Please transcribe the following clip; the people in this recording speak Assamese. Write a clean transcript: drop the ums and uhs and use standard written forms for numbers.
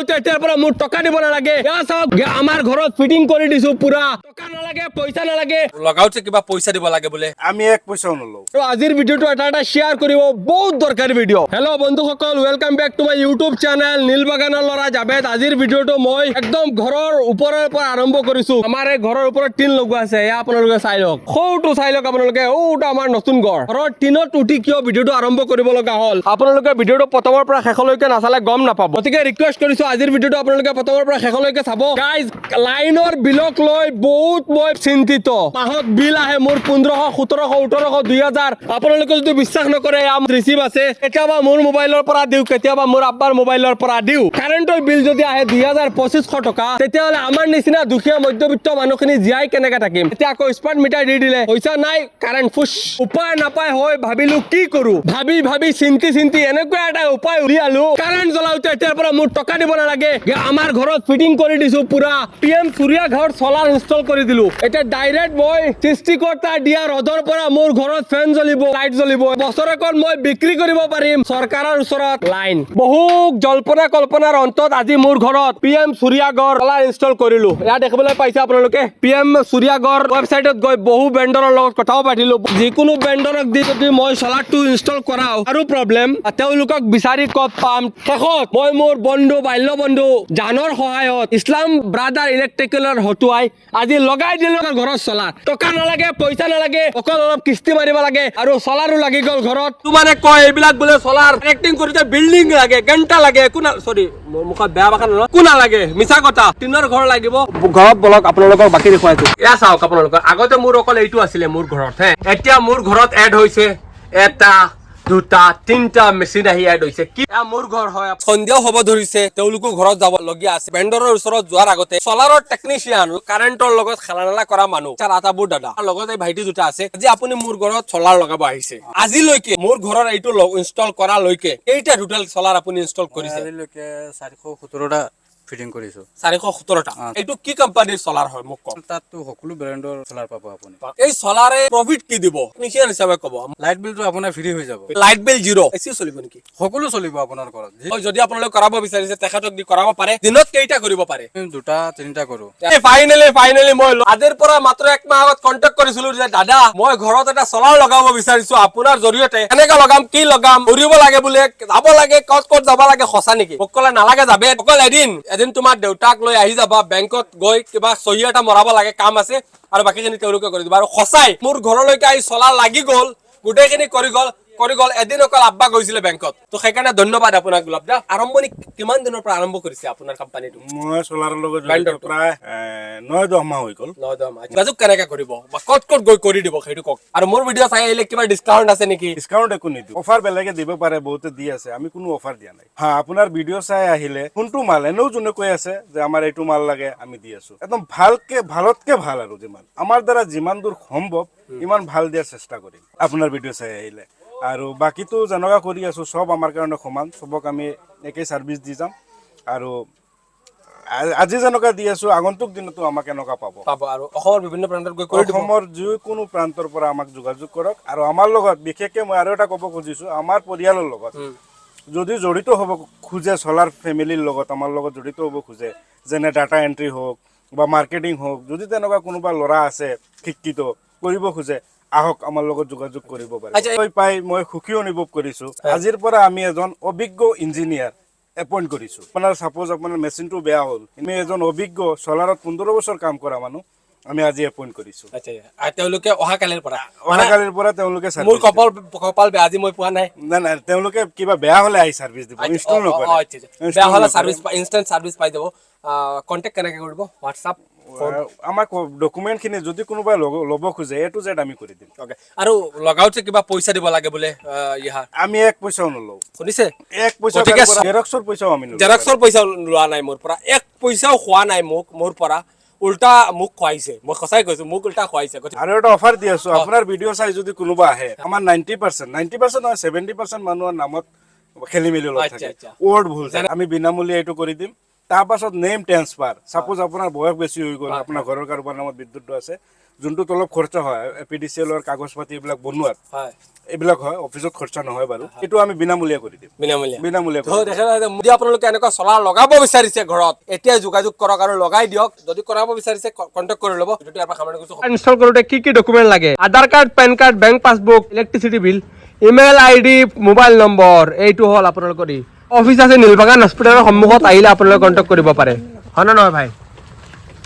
জ্বলাওতে এতিয়াৰ পৰা মোৰ টকা দিব নালাগে আমাৰ ঘৰত ফিটিং কৰি দিছো পুৰা টকা নালাগে পইচা নালাগে লগাওতে কিবা পইচা দিব লাগে বোলে আমি এক পইচাও নলও তো আজিৰ ভিডিওটো এটা শেয়াৰ কৰিব বহুত দৰকাৰী ভিডিও হেল্ল' বন্ধুসকল welcome back to my YouTube channel নীলবাগানৰ ল'ৰা জাবেদ আজিৰ ভিডিওটো মই একদম ঘৰৰ ওপৰৰ পৰা আৰম্ভ কৰিছো আমাৰ এই ঘৰৰ ওপৰত টিন লগোৱা আছে এয়া আপোনালোকে চাই লওক সৌটো চাই লওক আপোনালোকে ওটা আমাৰ নতুন ঘৰৰ টিনত উঠি কিয় ভিডিওটো আৰম্ভ কৰিব লগা হ'ল আপোনালোকে ভিডিওটো প্ৰথমৰ পৰা শেষলৈকে নাচালে গম নাপাব গতিকে ৰিকুৱেষ্ট কৰিছো আজিৰ ভিডিওটো আপোনালোকে প্ৰথমৰ পৰা শেষলৈকে চাব গাইজ লাইনৰ বিলক লৈ বহুত মই চিন্তিত মাহত বিল আহে মোৰ 1500 1700 1800 2000 আপোনালোকে যদি বিশ্বাস নকৰে ৰিচিভ আছে কেতিয়াবা মোৰ মোবাইলৰ পৰা দিও কেতিয়াবা মোৰ আব্বাৰ মোবাইলৰ পৰা দিও কাৰেণ্টৰ বিল যদি আহে 2500 টকা তেতিয়াহলে আমাৰ নিচিনা দুখীয়া মধ্যবিত্ত মানুহখিনি জীয়াই কেনেকৈ থাকিম এতিয়া আকৌ স্মাৰ্ট মিটাৰ দি দিলে পইচা নাই কাৰেণ্ট ফুছ উপায় নাপায় হয় ভাবিলো কি কৰো ভাবি চিন্তি এনেকুৱা এটা উপায় উলিয়ালো কাৰেণ্ট জ্বলাওতে এতিয়াৰ পৰা মোৰ টকা দিব নালাগে আমাৰ ঘৰত ফিটিং কৰি দিছো পুৰা PM surya ঘৰ solar ইনষ্টল কৰি দিলো এটা ডাইৰেক্ট মই সৃষ্টিকৰ্তা দিয়া ৰদৰ পৰা মোৰ ঘৰত ফেন জ্বলিব লাইট জ্বলিব বছৰেকত মই বিক্ৰী কৰিব পাৰিম চৰকাৰৰ ওচৰত লাইন বহু জল্পনা কল্পনাৰ অন্তত আজি মোৰ ঘৰত PM surya ঘৰ solar ইনষ্টল কৰিলো এয়া দেখিবলৈ পাইছে আপোনালোকে PM surya ঘৰ ৱেবসাইটত গৈ বহু ভেণ্ডৰৰ লগত কথাও পাতিলো যিকোনো ভেণ্ডৰক দি যদি মই solarটো ইনষ্টল কৰাও আৰু প্ৰবলেম তেওঁলোকক বিচাৰি ক'ত পাম শেষত মই মোৰ বন্ধু বাল্য বন্ধু জানৰ সহায়ত ইছলাম ব্ৰাদাৰ ইলেক্ট্ৰিকেলৰ হতুৱাই আজি লগাই দিলো ঘৰত solar টকা নালাগে পইচা নালাগে অকল অলপ কিস্তি মাৰিব লাগে আৰু solarও লাগি গল ঘৰত মানে কয় এইবিলাক বোলে solar কানেক্টিং কৰিতে বিল্ডিং লাগে ঘণ্টা লাগে কোনা সৰি মুখত বেয়া ভাষা নলয় কোনা লাগে মিছা কথা টিনৰ ঘৰ লাগিব ঘৰত বলক আপোনালোকক বাকি দেখুৱাইছো এয়া চাওক আপোনালোকৰ আগতে মোৰ অকল এইটো আছিলে মোৰ ঘৰত হে এতিয়া মোৰ ঘৰত এড হৈছে এটা দুটা তিনটা মেচিন আহি এড হৈছে কি মোৰ ঘৰ হয় সন্ধিয়া হ'ব ধৰিছে তেওঁলোকো ঘৰত যাব লগিয়া আছে ভেণ্ডৰৰ ওচৰত যোৱাৰ আগতে সোলাৰৰ টেকনিচিয়ান কাৰেণ্টৰ লগত খেলা কৰা মানুহ চাৰ আটাবোৰ দাদা লগত এই ভাইটি দুটা আছে আজি আপুনি মোৰ ঘৰত সোলাৰ লগাব আহিছে আজিলৈকে মোৰ ঘৰৰ এইটো ইনষ্টল কৰালৈকে কেইটা টোটেল সোলাৰ আপুনি ইনষ্টল কৰিছে আজিলৈকে 417টা ফিটিং কৰিছো 417টা এইটো কি কোম্পানীৰ সোলাৰ হয় মোক কওক তাতটো সকলো ব্ৰ্যান্ডৰ সোলাৰ পাব আপুনি এই সোলাৰে প্ৰফিট কি দিব টেকনিচিয়ান হিচাপে ক'ব লাইট বিলটো আপোনাৰ ফ্ৰী হৈ যাব লাইট বিল জিৰো এসি চলিব নেকি সকলো চলিব আপোনাৰ ঘৰত যদি আপোনালোকে কৰাব বিচাৰিছে তেখেতক দি কৰাব পাৰে দিনত কেইটা কৰিব পাৰে দুটা তিনিটা কৰো ফাইনালি মই আজিৰ পৰা মাত্ৰ এক মাহ আগত কন্টাক্ট কৰিছিলো যে দাদা মই ঘৰত এটা সোলাৰ লগাব বিচাৰিছো আপোনাৰ জৰিয়তে কেনেকৈ লগাম কি লগাম কৰিব লাগে বোলে যাব লাগে ক'ত যাব লাগে সঁচা নেকি মোক ক'লে নালাগে যাবে অকল এদিন তোমাৰ দেউতাক লৈ আহি যাবা বেংকত গৈ কিবা সহি এটা মৰাব লাগে কাম আছে আৰু বাকিখিনি তেওঁলোকে কৰি দিব আৰু সঁচাই মোৰ ঘৰলৈকে আহি সোলাৰ লাগি গ'ল গোটেইখিনি কৰি গ'ল এদিন অকল আব্বা গৈছিলে বেংকত তো সেইকাৰণে ধন্যবাদ আপোনাক গোলাপ দা আৰম্ভণি কিমান দিনৰ পৰা আৰম্ভ কৰিছে আপোনাৰ কোম্পানীটো মই সোলাৰৰ লগত প্ৰায় 9-10 মাহ হৈ গ'ল 9-10 মাহ যোগাযোগ কেনেকৈ কৰিব বা ক'ত গৈ কৰি দিব সেইটো কওক আৰু মোৰ ভিডিঅ' চাই আহিলে কিবা ডিছকাউণ্ট আছে নেকি ডিছকাউণ্ট একো নিদিওঁ অফাৰ বেলেগে দিব পাৰে বহুতে দি আছে আমি কোনো অফাৰ দিয়া নাই হা আপোনাৰ ভিডিঅ' চাই আহিলে কোনটো মাল এনেও যোনে কৈ আছে যে আমাৰ এইটো মাল লাগে আমি দি আছো একদম ভালতকে ভাল আৰু যিমান আমাৰ দ্বাৰা যিমান দূৰ সম্ভৱ ইমান ভাল দিয়াৰ চেষ্টা কৰিম আপোনাৰ ভিডিঅ' চাই আহিলে আৰু বাকিটো যেনেকুৱা কৰি আছো সব আমাৰ কাৰণে সমান সবক আমি একেই সাৰ্ভিস দি যাম আৰু আজি যেনেকুৱা দি আছো আগন্তুক দিনতো আমাক এনেকুৱা পাব আৰু অসমৰ বিভিন্ন প্ৰান্তত গৈ কৰি দিব অসমৰ যিকোনো প্ৰান্তৰ পৰা আমাক যোগাযোগ কৰক আৰু আমাৰ লগত বিশেষকৈ মই আৰু এটা ক'ব খুজিছো আমাৰ পৰিয়ালৰ লগত যদি জড়িত হ'ব খোজে সোলাৰ ফেমিলিৰ লগত আমাৰ লগত জড়িত হ'ব খোজে যেনে ডাটা এন্ট্ৰি হওক বা মাৰ্কেটিং হওক যদি তেনেকুৱা কোনোবা ল'ৰা আছে শিক্ষিত কৰিব খোজে আহক আমাৰ লগত যোগাযোগ কৰিব পাৰে পাই মই সুখী অনুভৱ কৰিছো আজিৰ পৰা আমি এজন অভিজ্ঞ ইঞ্জিনিয়াৰ এপইণ্ট কৰিছো আপোনাৰ সাপোজ আপোনাৰ মেচিনটো বেয়া হ'ল আমি এজন অভিজ্ঞ সোলাৰত 15 বছৰ কাম কৰা মানুহ আমি আজি এপইণ্ট কৰিছো তেওঁলোকে অহাকালিৰ পৰা তেওঁলোকে মোৰ কপাল বেয়া আজি মই পোৱা নাই নাই তেওঁলোকে কিবা বেয়া হ'লে আহি সাৰ্ভিস দিব ইনষ্টল নকৰে বেয়া হ'লে সাৰ্ভিস ইনষ্টেন্ট সাৰ্ভিস পাই যাব কন্টাক্ট কেনেকৈ কৰিব হোৱাটছআপ আমাক ডকুমেণ্টখিনি যদি কোনোবাই ল'ব খোজে A to Z আমি কৰি দিম আৰু লগাওতে কিবা পইচা দিব লাগে বোলে আমি এক পইচাও নলওঁ শুনিছে এক পইচা জেৰক্সৰ পইচাও আমি নলওঁ জেৰক্সৰ পইচা লোৱা নাই মোৰ পৰা এক পইচাও খোৱা নাই মোৰ পৰা উল্টা মোক খুৱাইছে মই সঁচাই কৈছো মোক উল্টা খুৱাইছে আৰু এটা অফাৰ দি আছো আপোনাৰ ভিডিঅ' চাই যদি কোনোবা আহে আমাৰ 90% নহয় 70% মানুহৰ নামত খেলি মেলি অলপ থাকে ৱৰ্ড ভুল আমি বিনামূলীয়া এইটো কৰি দিম তাৰ পাছত নেম ট্ৰান্সফাৰ সাপোজ আপোনাৰ বয়স বেছি হৈ গ'ল আপোনাৰ ঘৰৰ কাৰোবাৰ নামত বিদ্যুৎ আছে যোনটো অলপ খৰচা হয় এপিডিচিএলৰ কাগজ পাতি এইবিলাক বনোৱাত হয় এইবিলাক হয় অফিচত খৰচা নহয় বাৰু এইটো আমি বিনামূলীয়া কৰি দিম বিনামূলীয়া যদি আপোনালোকে এনেকুৱা চলাৰ লগাব বিচাৰিছে ঘৰত এতিয়া যোগাযোগ কৰক আৰু লগাই দিয়ক যদি কৰাব বিচাৰিছে কন্টেক্ট কৰি ল'ব ইনষ্টল কৰোঁতে কি কি ডকুমেণ্ট লাগে Aadhaar card PAN card bank passbook electricity bill email ID mobile number এইটো হ'ল আপোনালোকৰ অফিচ আছে নীলবাগান হস্পিটেলৰ সন্মুখত আহিলে আপোনালোকে কন্টেক্ট কৰিব পাৰে হয় নে নহয় ভাই